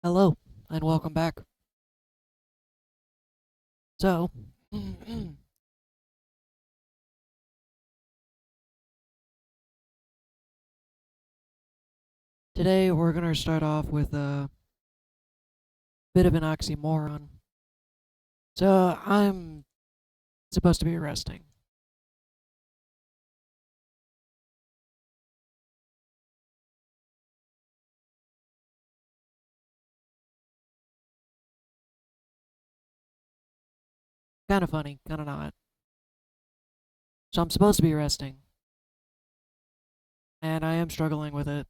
Hello, and welcome back. So, today we're going to start off with a bit of an oxymoron. So, I'm supposed to be resting. Kind of funny, kind of not. So, I'm supposed to be resting, and I am struggling with it.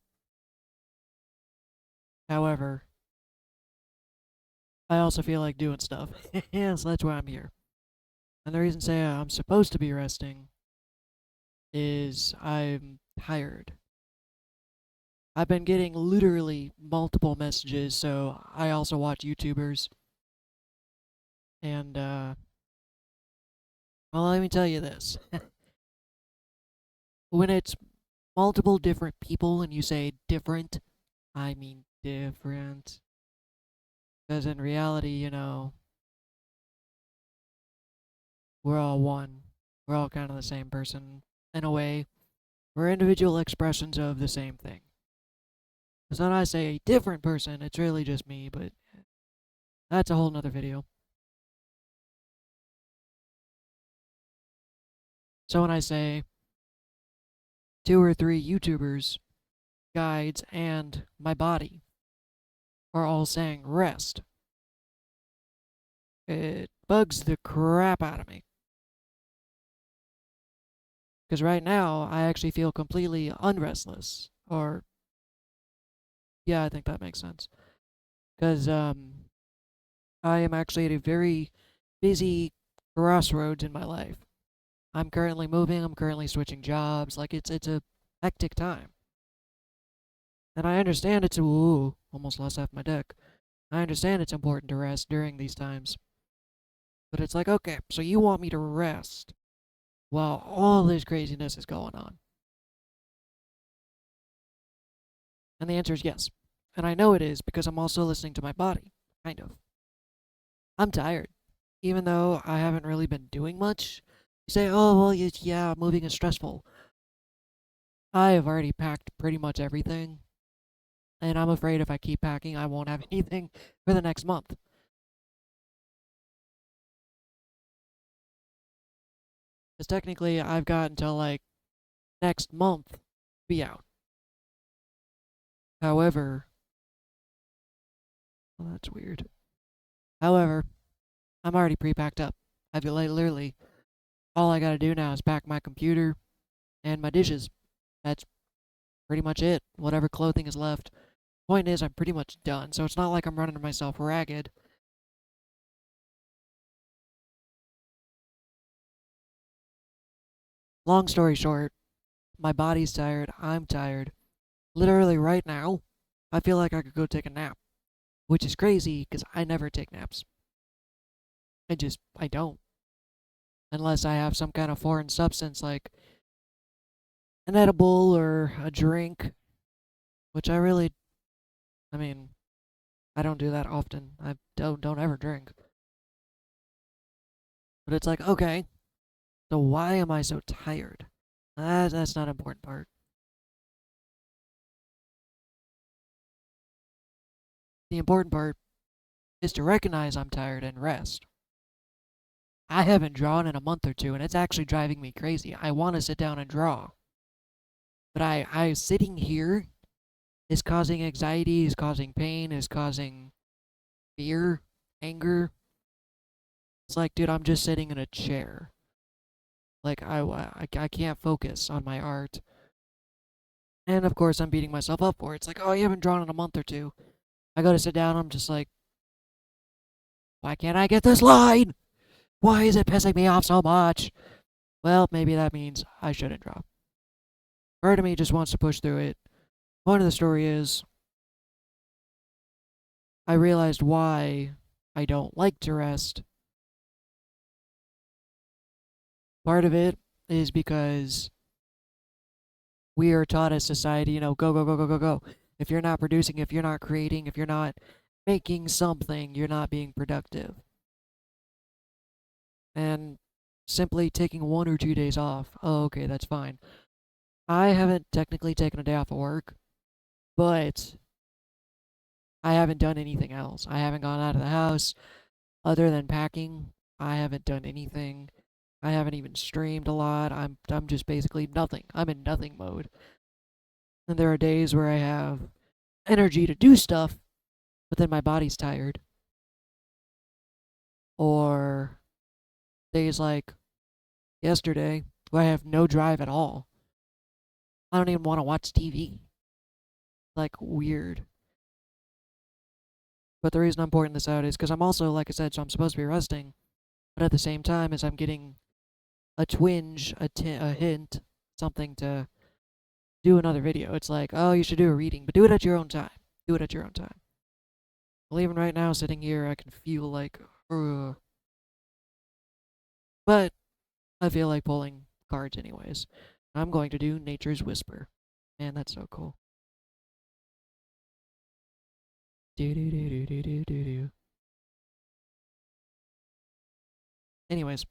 However, I also feel like doing stuff. Yeah, so that's why I'm here. And the reason say I'm supposed to be resting is I'm tired. I've been getting literally multiple messages, so I also watch YouTubers. And, well, let me tell you this. When it's multiple different people and you say different, I mean different. Because in reality, we're all one. We're all kind of the same person in a way. We're individual expressions of the same thing. Because when I say a different person, it's really just me, but that's a whole nother video. So when I say two or three YouTubers, guides, and my body are all saying rest, it bugs the crap out of me. Because right now, I actually feel completely unrestless. Or, yeah, I think that makes sense. Because I am actually at a very busy crossroads in my life. I'm currently moving, I'm currently switching jobs. Like, it's a hectic time. And I understand it's, ooh, almost lost half my deck. I understand it's important to rest during these times. But it's like, okay, so you want me to rest while all this craziness is going on? And the answer is yes. And I know it is because I'm also listening to my body. Kind of. I'm tired. Even though I haven't really been doing much. You say, oh, well, yeah, moving is stressful. I have already packed pretty much everything. And I'm afraid if I keep packing, I won't have anything for the next month. Because technically, I've got until like next month to be out. However, well, that's weird. However, I'm already pre packed up. I've literally, all I gotta do now is pack my computer and my dishes. That's pretty much it. Whatever clothing is left. Point is, I'm pretty much done, so it's not like I'm running myself ragged. Long story short, my body's tired, I'm tired. Literally right now, I feel like I could go take a nap, which is crazy because I never take naps. I don't. Unless I have some kind of foreign substance like an edible or a drink, which I mean, I don't do that often. I don't ever drink. But it's like, okay, so why am I so tired? That's not an important part. The important part is to recognize I'm tired and rest. I haven't drawn in a month or two, and it's actually driving me crazy. I want to sit down and draw, but I sitting here is causing anxiety, is causing pain, is causing fear, anger. It's like, dude, I'm just sitting in a chair. Like I can't focus on my art, and of course I'm beating myself up for it. It's like, oh, you haven't drawn in a month or two. I go to sit down, I'm just like, why can't I get this line? Why is it pissing me off so much? Well, maybe that means I shouldn't draw. Part of me just wants to push through it. Point of the story is, I realized why I don't like to rest. Part of it is because we are taught as society, go, go, go, go, go, go. If you're not producing, if you're not creating, if you're not making something, you're not being productive. And simply taking 1 or 2 days off, oh, okay, that's fine. I haven't technically taken a day off of work, but I haven't done anything else. I haven't gone out of the house other than packing. I haven't done anything. I haven't even streamed a lot. I'm just basically nothing. I'm in nothing mode. And there are days where I have energy to do stuff, but then my body's tired. Or days like yesterday where I have no drive at all. I don't even want to watch TV. Like weird. But the reason I'm pointing this out is because I'm also, like I said, so I'm supposed to be resting, but at the same time as I'm getting a twinge, a hint, something to do another video. It's like, oh, you should do a reading, but do it at your own time. Do it at your own time. Well, even right now, sitting here, I can feel like, ugh. But I feel like pulling cards anyways. I'm going to do Nature's Whisper. Man, that's so cool. Do do do do do do do do. Anyways,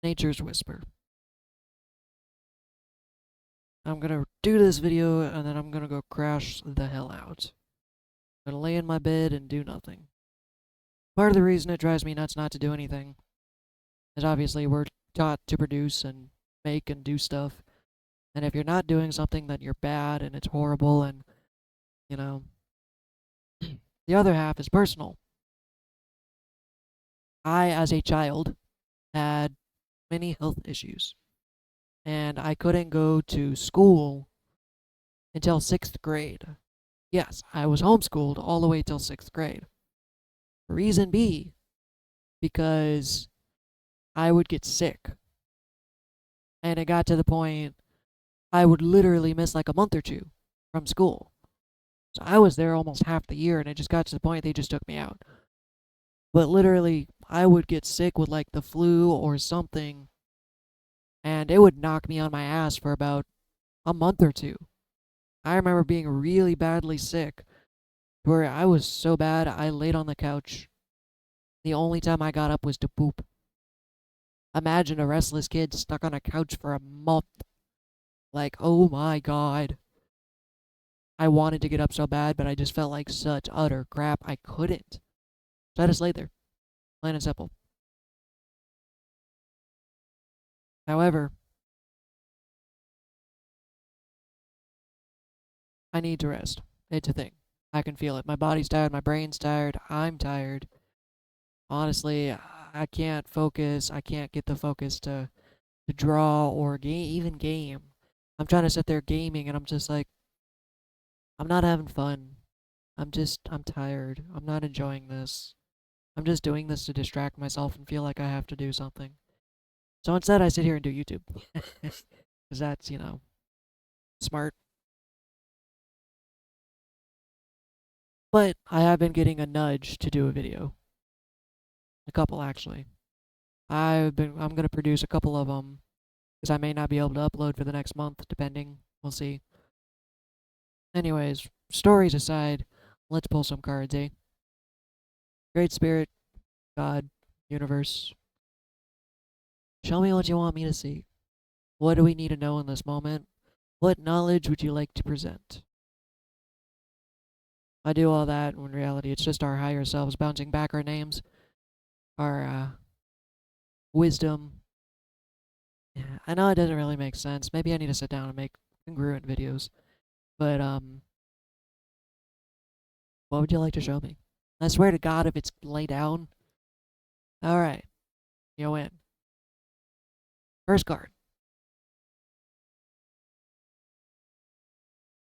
Nature's Whisper. I'm gonna do this video and then I'm gonna go crash the hell out. I'm gonna lay in my bed and do nothing. Part of the reason it drives me nuts not to do anything is obviously we're taught to produce and make and do stuff. And if you're not doing something, then you're bad and it's horrible and, you know. The other half is personal. I, as a child, had many health issues. And I couldn't go to school until 6th grade. Yes, I was homeschooled all the way till 6th grade. Reason B, because I would get sick. And it got to the point I would literally miss like a month or two from school. So I was there almost half the year, and it just got to the point they just took me out. But literally, I would get sick with like the flu or something, and it would knock me on my ass for about a month or two. I remember being really badly sick, where I was so bad I laid on the couch. The only time I got up was to poop. Imagine a restless kid stuck on a couch for a month. Like, oh my god. I wanted to get up so bad, but I just felt like such utter crap. I couldn't. So I just laid there. Plain and simple. However, I need to rest. It's a thing. I can feel it. My body's tired, my brain's tired, I'm tired. Honestly, I can't focus. I can't get the focus to draw or even game. I'm trying to sit there gaming and I'm just like, I'm not having fun. I'm tired. I'm not enjoying this. I'm just doing this to distract myself and feel like I have to do something. So instead, I sit here and do YouTube. Because that's, smart. But I have been getting a nudge to do a video. A couple, actually. I'm going to produce a couple of them. Because I may not be able to upload for the next month, depending. We'll see. Anyways, stories aside, let's pull some cards, eh? Great Spirit, God, Universe. Show me what you want me to see. What do we need to know in this moment? What knowledge would you like to present? I do all that when in reality it's just our higher selves bouncing back our names, our wisdom. Yeah, I know it doesn't really make sense. Maybe I need to sit down and make congruent videos. But what would you like to show me? I swear to God, if it's laid down. All right, you win. First card.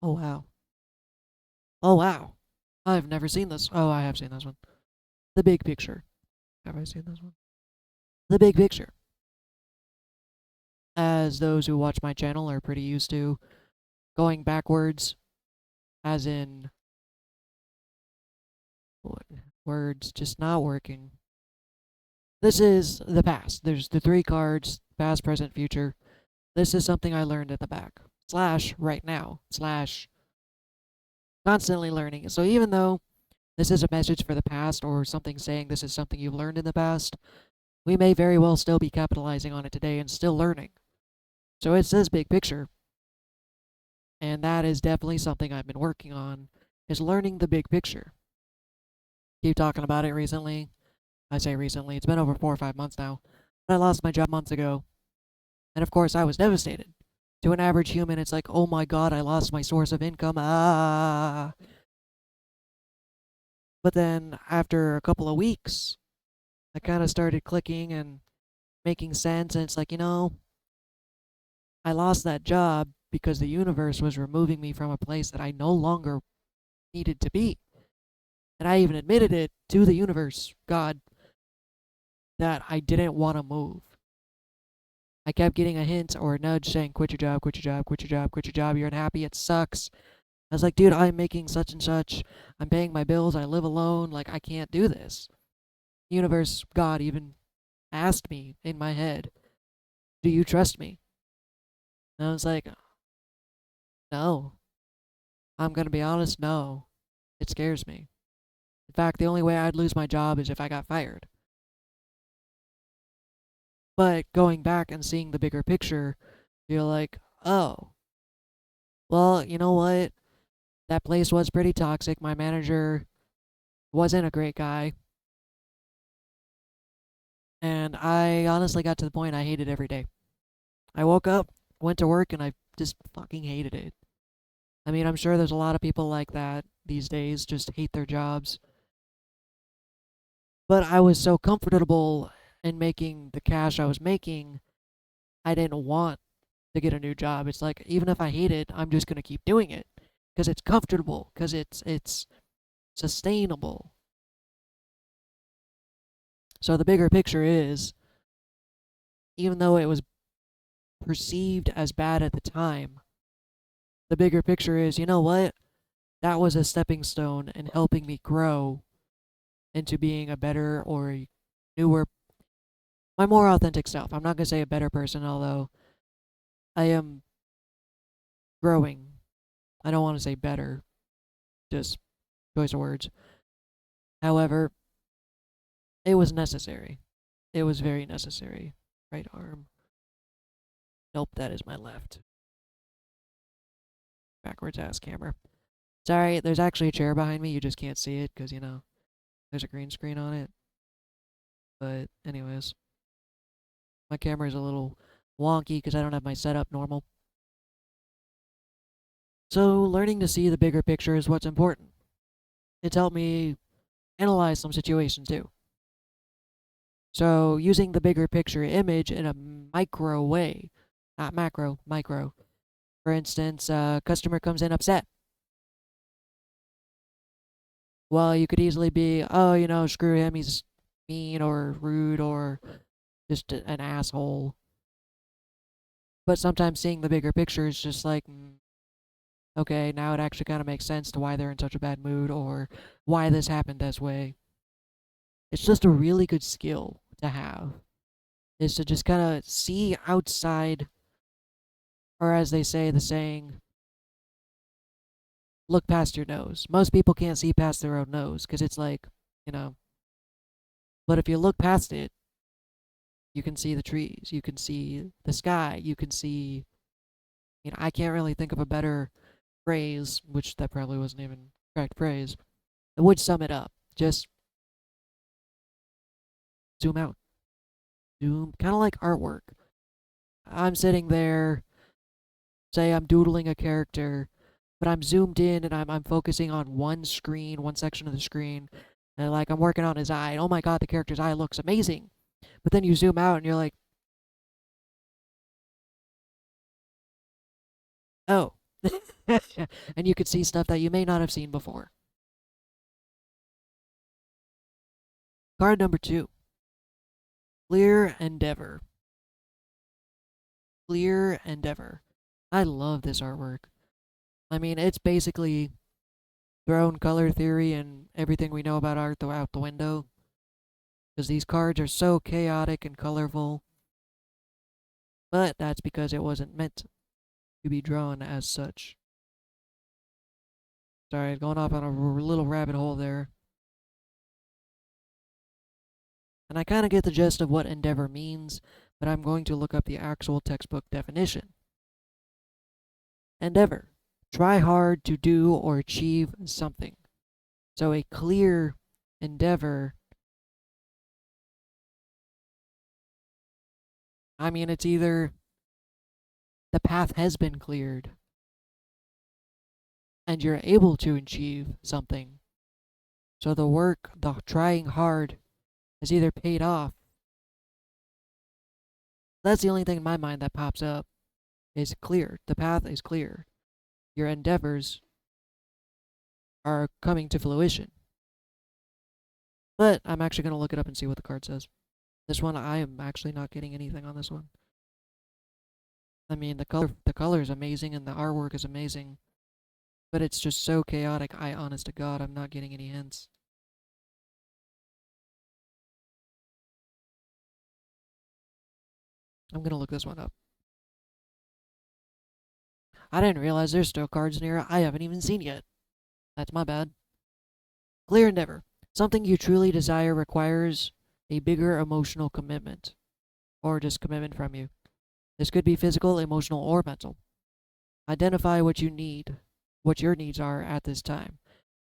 Oh wow. Oh wow. I've never seen this. Oh, I have seen this one. The Big Picture. Have I seen this one? The Big Picture. As those who watch my channel are pretty used to going backwards, as in words just not working. This is the past. There's the 3 cards, past, present, future. This is something I learned at the back. / right now. / constantly learning. So even though this is a message for the past or something saying this is something you've learned in the past, we may very well still be capitalizing on it today and still learning. So it says big picture. And that is definitely something I've been working on, is learning the big picture. Keep talking about it recently. I say recently, it's been over 4 or 5 months now. But I lost my job months ago. And of course, I was devastated. To an average human, it's like, oh my god, I lost my source of income. Ah. But then after a couple of weeks, I kind of started clicking and making sense. And it's like, I lost that job because the universe was removing me from a place that I no longer needed to be. And I even admitted it to the universe, God, that I didn't want to move. I kept getting a hint or a nudge saying, quit your job, quit your job, quit your job, quit your job, you're unhappy, it sucks. I was like, dude, I'm making such and such, I'm paying my bills, I live alone, like, I can't do this. Universe, God even asked me in my head, do you trust me? And I was like, no. I'm gonna be honest, no. It scares me. In fact, the only way I'd lose my job is if I got fired. But going back and seeing the bigger picture, you're like, oh, well, you know what? That place was pretty toxic. My manager wasn't a great guy. And I honestly got to the point I hated every day. I woke up, went to work, and I just fucking hated it. I mean, I'm sure there's a lot of people like that these days, just hate their jobs. But I was so comfortable in making the cash I was making, I didn't want to get a new job. It's like, even if I hate it, I'm just going to keep doing it because it's comfortable, because it's sustainable. So the bigger picture is, even though it was perceived as bad at the time, the bigger picture is, you know what? That was a stepping stone in helping me grow into being a better or a newer, my more authentic self. I'm not going to say a better person, although I am growing. I don't want to say better, just choice of words. However, it was necessary. It was very necessary. Right arm. Nope, that is my left. Backwards ass camera. Sorry, there's actually a chair behind me. You just can't see it because, there's a green screen on it. But, anyways, my camera is a little wonky because I don't have my setup normal. So, learning to see the bigger picture is what's important. It's helped me analyze some situations too. So, using the bigger picture image in a micro way, not macro, micro. For instance, a customer comes in upset. Well, you could easily be, oh, screw him, he's mean or rude or just an asshole. But sometimes seeing the bigger picture is just like, okay, now it actually kind of makes sense to why they're in such a bad mood or why this happened this way. It's just a really good skill to have, is to just kind of see outside, or as they say, the saying, look past your nose. Most people can't see past their own nose because it's like, you know, but if you look past it, you can see the trees, you can see the sky, you can see, I can't really think of a better phrase, which that probably wasn't even the correct phrase, that would sum it up. Just zoom out. Zoom, kind of like artwork. I'm sitting there, say I'm doodling a character, but I'm zoomed in and I'm focusing on one screen, one section of the screen, and like I'm working on his eye. And oh my god, the character's eye looks amazing. But then you zoom out and you're like, oh. And you could see stuff that you may not have seen before. Card number 2. Clear Endeavor. Clear Endeavor. I love this artwork. I mean, it's basically thrown color theory and everything we know about art out the window. Because these cards are so chaotic and colorful. But that's because it wasn't meant to be drawn as such. Sorry, going off on a little rabbit hole there. And I kind of get the gist of what endeavor means, but I'm going to look up the actual textbook definition. Endeavor. Try hard to do or achieve something. So a clear endeavor, I mean, it's either the path has been cleared and you're able to achieve something. So the work, the trying hard, is either paid off. That's the only thing in my mind that pops up is clear. The path is clear. Your endeavors are coming to fruition. But I'm actually going to look it up and see what the card says. This one, I am actually not getting anything on this one. I mean, the color is amazing and the artwork is amazing, but it's just so chaotic. Honest to God, I'm not getting any hints. I'm gonna look this one up. I didn't realize there's still cards in here I haven't even seen yet. That's my bad. Clear endeavor. Something you truly desire requires a bigger emotional commitment, or just commitment from you. This could be physical, emotional, or mental. Identify what you need, what your needs are at this time.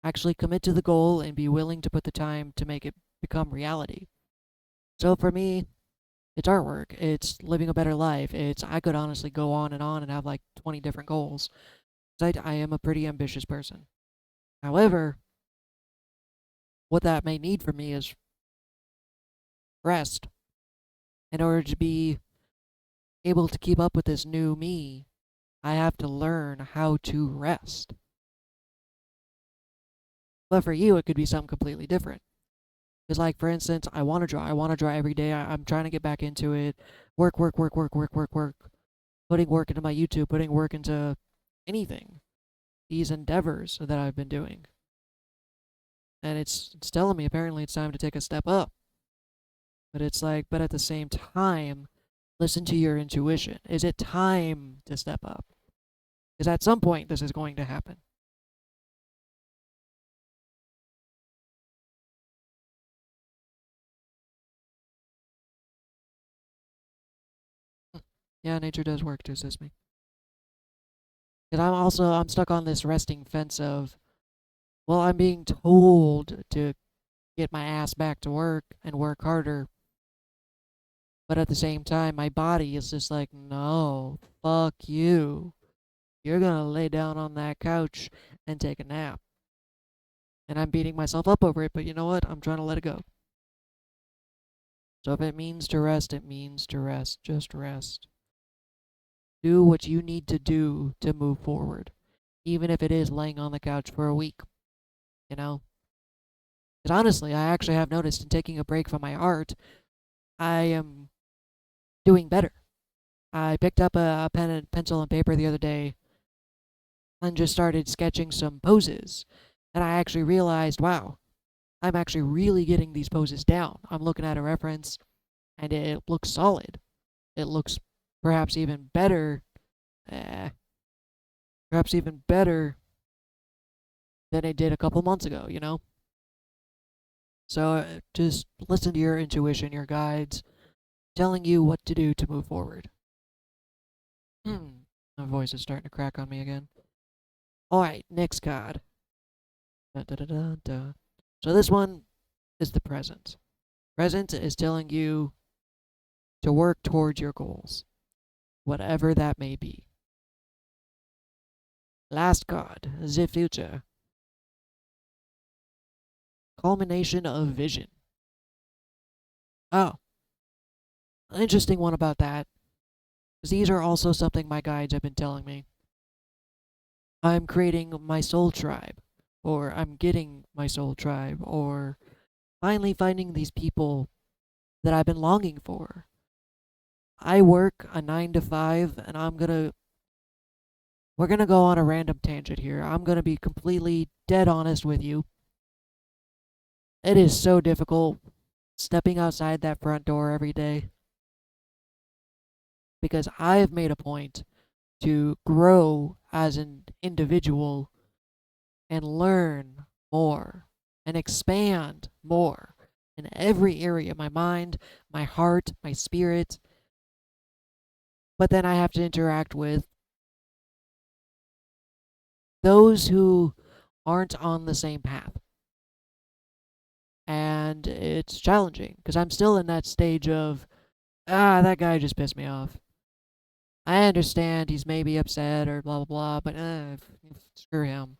Actually commit to the goal and be willing to put the time to make it become reality. So for me, it's artwork. It's living a better life. I could honestly go on and have like 20 different goals. I am a pretty ambitious person. However, what that may need for me is rest. In order to be able to keep up with this new me, I have to learn how to rest. But for you, it could be something completely different. Because, like, for instance, I want to draw. I want to draw every day. I'm trying to get back into it. Work. Putting work into my YouTube, putting work into anything. These endeavors that I've been doing. And it's telling me apparently it's time to take a step up. But it's like, but at the same time, listen to your intuition. Is it time to step up? Because at some point, this is going to happen. Yeah, nature does work to assist me. Because I'm stuck on this resting fence of, well, I'm being told to get my ass back to work and work harder. But at the same time, my body is just like, no, fuck you. You're gonna lay down on that couch and take a nap. And I'm beating myself up over it, but you know what? I'm trying to let it go. So if it means to rest, it means to rest. Just rest. Do what you need to do to move forward, even if it is laying on the couch for a week, you know? Because honestly, I actually have noticed in taking a break from my art, I am doing better. I picked up a pen and pencil and paper the other day and just started sketching some poses. And I actually realized, wow, I'm actually really getting these poses down. I'm looking at a reference and it looks solid. It looks perhaps even better, eh, perhaps even better than it did a couple months ago, you know? So just listen to your intuition, your guides, telling you what to do to move forward. My voice is starting to crack on me again. Alright, next card. Da, da, da, da, da. So this one is the present. Present is telling you to work towards your goals, whatever that may be. Last card, the future. Culmination of vision. Oh, an interesting one about that, because these are also something my guides have been telling me. I'm creating my soul tribe, or I'm getting my soul tribe, or finally finding these people that I've been longing for. I work a 9 to 5, and we're gonna go on a random tangent here. I'm gonna be completely dead honest with you. It is so difficult stepping outside that front door every day because I've made a point to grow as an individual and learn more and expand more in every area, my mind, my heart, my spirit. But then I have to interact with those who aren't on the same path. And it's challenging because I'm still in that stage of, that guy just pissed me off. I understand he's maybe upset or blah, blah, blah, but screw him.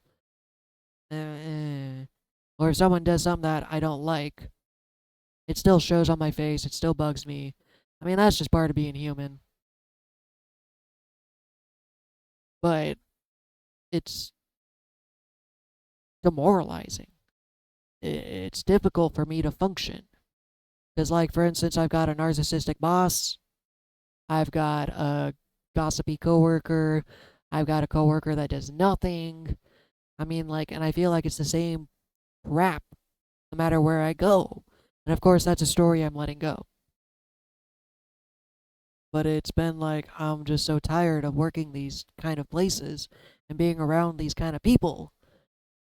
Or if someone does something that I don't like, it still shows on my face, it still bugs me. I mean, that's just part of being human. But it's demoralizing. It's difficult for me to function. Because, like, for instance, I've got a narcissistic boss, I've got a gossipy coworker, I've got a coworker that does nothing. I mean, like, and I feel like it's the same crap no matter where I go. And of course, that's a story I'm letting go. But it's been like, I'm just so tired of working these kind of places and being around these kind of people.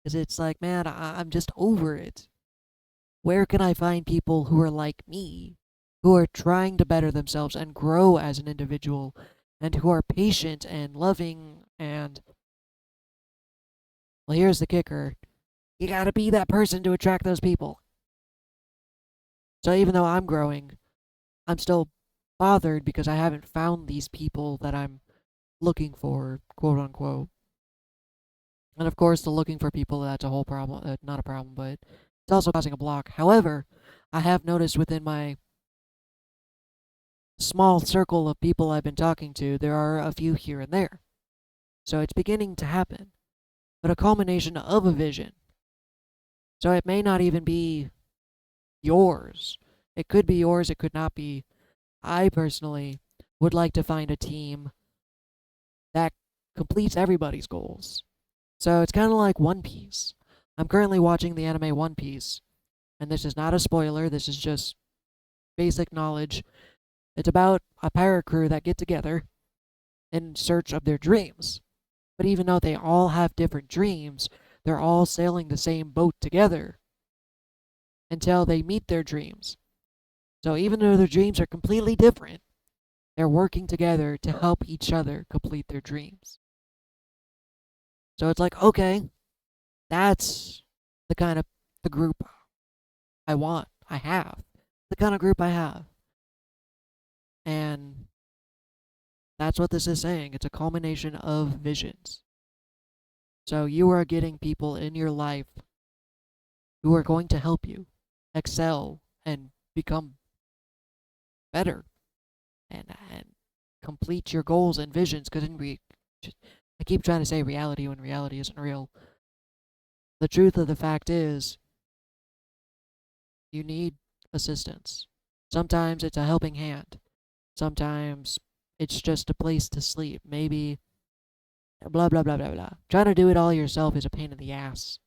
Because it's like, man, I'm just over it. Where can I find people who are like me, who are trying to better themselves and grow as an individual, and who are patient and loving and, well, here's the kicker. You gotta be that person to attract those people. So even though I'm growing, I'm still bothered because I haven't found these people that I'm looking for, quote unquote. And of course, the looking for people, that's a whole problem. Not a problem, but it's also causing a block. However, I have noticed within my small circle of people I've been talking to, there are a few here and there. So it's beginning to happen. But a culmination of a vision. So it may not even be yours. It could be yours, it could not be. I personally would like to find a team that completes everybody's goals. So it's kind of like One Piece. I'm currently watching the anime One Piece, and this is not a spoiler, this is just basic knowledge. It's about a pirate crew that get together in search of their dreams. But even though they all have different dreams, they're all sailing the same boat together until they meet their dreams. So even though their dreams are completely different, they're working together to help each other complete their dreams. So it's like, okay, that's the kind of the group I want, I have. The kind of group I have. And that's what this is saying. It's a culmination of visions. So you are getting people in your life who are going to help you excel and become better and complete your goals and visions. Because I keep trying to say reality when reality isn't real. The truth of the fact is, you need assistance. Sometimes it's a helping hand. Sometimes it's just a place to sleep. Maybe blah, blah, blah, blah, blah. Trying to do it all yourself is a pain in the ass.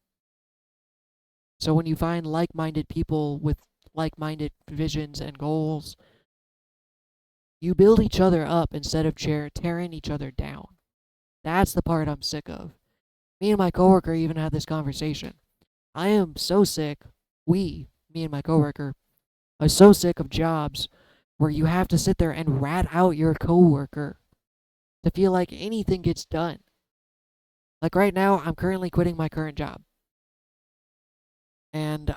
So when you find like-minded people with like-minded visions and goals, you build each other up instead of tearing each other down. That's the part I'm sick of. Me and my coworker even had this conversation. I am so sick, me and my coworker, are so sick of jobs where you have to sit there and rat out your coworker to feel like anything gets done. Like right now, I'm currently quitting my current job. And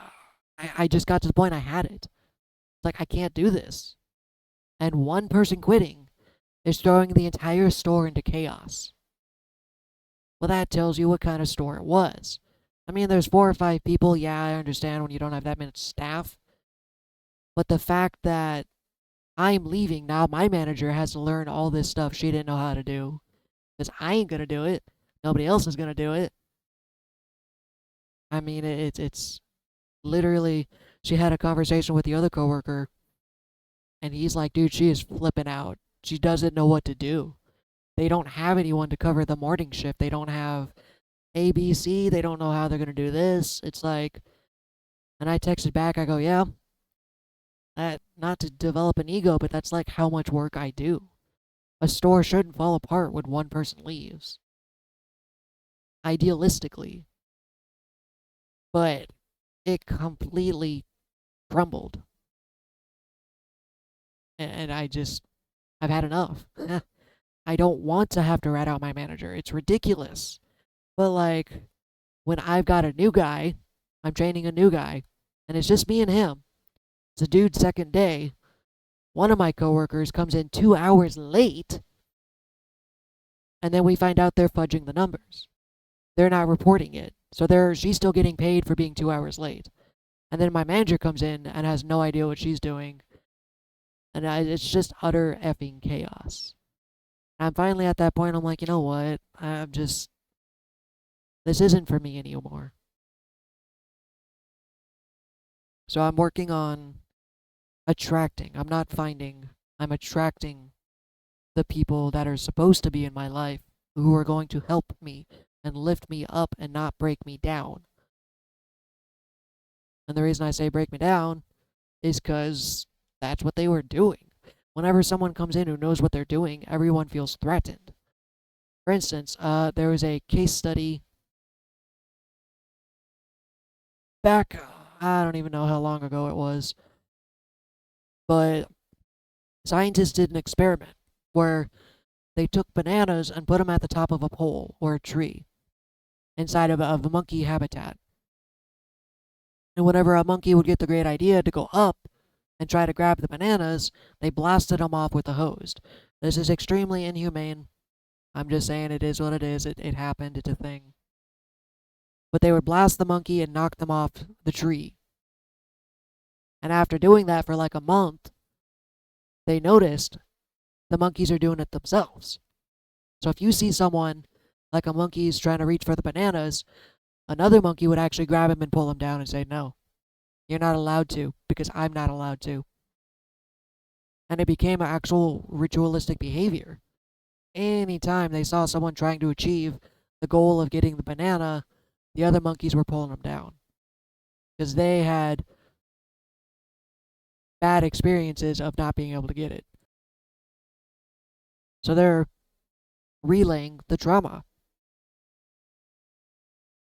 I just got to the point I had it. It's like, I can't do this. And one person quitting is throwing the entire store into chaos. Well, that tells you what kind of store it was. I mean, there's 4 or 5 people. Yeah, I understand when you don't have that many staff. But the fact that I'm leaving now, my manager has to learn all this stuff she didn't know how to do. Because I ain't going to do it. Nobody else is going to do it. I mean, it's literally, she had a conversation with the other coworker, and he's like, dude, she is flipping out. She doesn't know what to do. They don't have anyone to cover the morning shift. They don't have ABC. They don't know how they're going to do this. It's like, and I texted back, I go, yeah, not to develop an ego, but that's like how much work I do. A store shouldn't fall apart when one person leaves. Idealistically. But it completely crumbled. And I've had enough. I don't want to have to rat out my manager. It's ridiculous. But like, when I've got a new guy, I'm training a new guy, and it's just me and him. It's a dude's second day. One of my coworkers comes in 2 hours late, and then we find out they're fudging the numbers. They're not reporting it. So she's still getting paid for being 2 hours late. And then my manager comes in and has no idea what she's doing. And it's just utter effing chaos. I'm finally at that point, I'm like, you know what? This isn't for me anymore. So I'm working on attracting. I'm not finding, I'm attracting the people that are supposed to be in my life who are going to help me and lift me up and not break me down. And the reason I say break me down is because that's what they were doing. Whenever someone comes in who knows what they're doing, everyone feels threatened. For instance, there was a case study back, I don't even know how long ago it was, but scientists did an experiment where they took bananas and put them at the top of a pole or a tree inside of a monkey habitat. And whenever a monkey would get the great idea to go up and try to grab the bananas, they blasted them off with a hose. This is extremely inhumane. I'm just saying it is what it is. It happened. It's a thing. But they would blast the monkey and knock them off the tree. And after doing that for like a month, they noticed the monkeys are doing it themselves. So if you see someone like a monkey's trying to reach for the bananas, another monkey would actually grab him and pull him down and say, no, you're not allowed to, because I'm not allowed to. And it became an actual ritualistic behavior. Anytime they saw someone trying to achieve the goal of getting the banana, the other monkeys were pulling them down. Because they had bad experiences of not being able to get it. So they're relaying the trauma.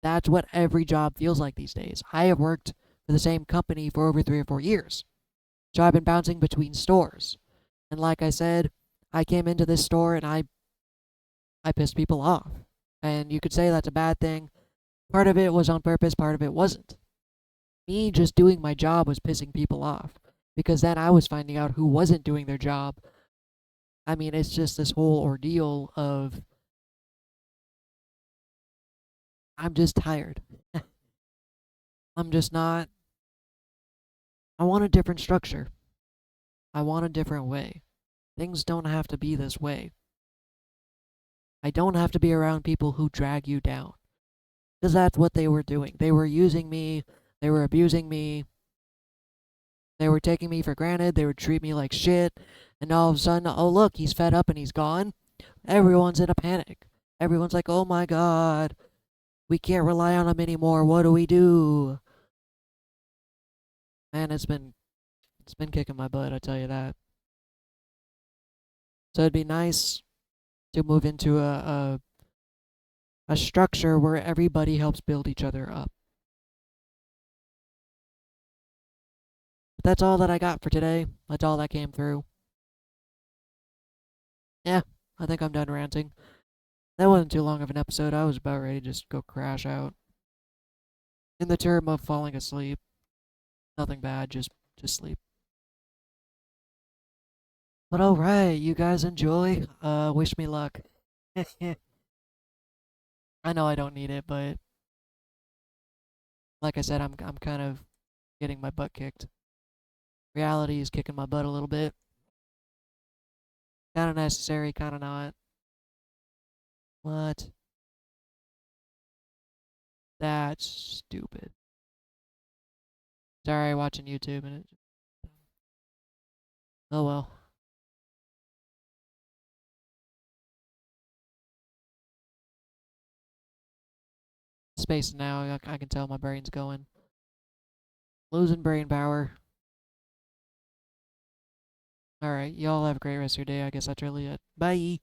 That's what every job feels like these days. I have worked for the same company for over 3 or 4 years. So I've been bouncing between stores. And like I said, I came into this store and I pissed people off. And you could say that's a bad thing. Part of it was on purpose, part of it wasn't. Me just doing my job was pissing people off. Because then I was finding out who wasn't doing their job. I mean, it's just this whole ordeal of, I'm just tired. I'm just not, I want a different structure. I want a different way. Things don't have to be this way. I don't have to be around people who drag you down. Because that's what they were doing. They were using me. They were abusing me. They were taking me for granted. They would treat me like shit. And all of a sudden, oh look, he's fed up and he's gone. Everyone's in a panic. Everyone's like, oh my god, we can't rely on him anymore. What do we do? Man, it's been kicking my butt, I tell you that. So it'd be nice to move into a structure where everybody helps build each other up. But that's all that I got for today. That's all that came through. Yeah, I think I'm done ranting. That wasn't too long of an episode. I was about ready to just go crash out. In the term of falling asleep. Nothing bad, just sleep. But alright, you guys enjoy. Wish me luck. I know I don't need it, but like I said, I'm kind of getting my butt kicked. Reality is kicking my butt a little bit. Kinda necessary, kinda not. What? That's stupid. Sorry, watching YouTube and it. Oh well. Space now. I can tell my brain's going. Losing brain power. Alright, y'all have a great rest of your day. I guess that's really it. Bye.